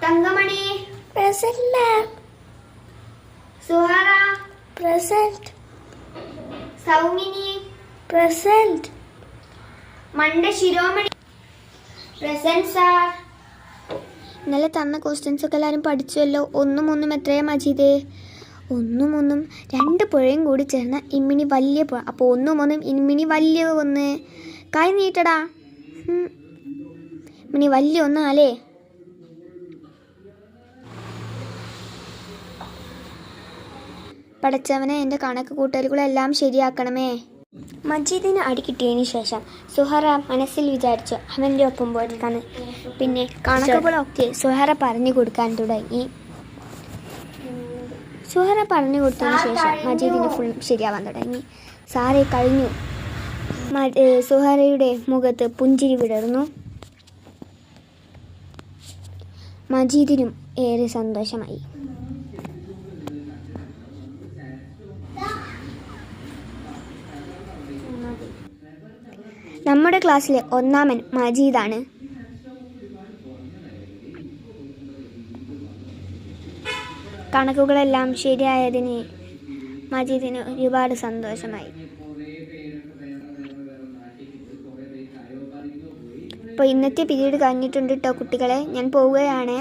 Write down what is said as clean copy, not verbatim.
Thankamani present ma'am. Suhara Present. Saumini Present. മണ്ട ശിരോമണി present sir. ഇന്നലെ തന്ന ക്വസ്റ്റ്യൻസ് ഒക്കെ എല്ലാവരും പഠിച്ചുവല്ലോ. ഒന്നും ഒന്നും എത്രയാ മജീദേ? ഒന്നും ഒന്നും 2 പുഴയും കൂടി ചേർന്ന ഇമ്മിണി വലിയ പുഴ. അപ്പോൾ ഒന്നും ഒന്നും ഇമ്മിണി വലിയ ഒന്ന്. കൈ നീട്ടടാ. ഇമ്മിണി വലിയ ഒന്നാലേ. പഠിച്ചവനെ എൻ്റെ കണക്ക് കൂട്ടലുകളെല്ലാം ശരിയാക്കണമേ. മജീദിന് അടി കിട്ടിയതിന് ശേഷം സുഹറ മനസ്സിൽ വിചാരിച്ചു അവൻ്റെ ഒപ്പം പോരുത്താന്ന്. പിന്നെ കണക്കുകളൊക്കെ സുഹറ പറഞ്ഞു കൊടുക്കാൻ തുടങ്ങി. സുഹറ പറഞ്ഞു കൊടുത്തതിന് ശേഷം മജീദിന് ഫുൾ ശരിയാവാൻ തുടങ്ങി. സാറേ കഴിഞ്ഞു. സുഹറയുടെ മുഖത്ത് പുഞ്ചിരി വിടർന്നു. മജീദിനും ഏറെ സന്തോഷമായി. നമ്മുടെ ക്ലാസ്സിലെ ഒന്നാമൻ മജീദാണ്. കണക്കുകളെല്ലാം ശരിയായതിന് മജീദിന് ഒരുപാട് സന്തോഷമായി. അപ്പോൾ ഇന്നത്തെ പീരീഡ് കഴിഞ്ഞിട്ടുണ്ട് കേട്ടോ കുട്ടികളെ. ഞാൻ പോവുകയാണ്.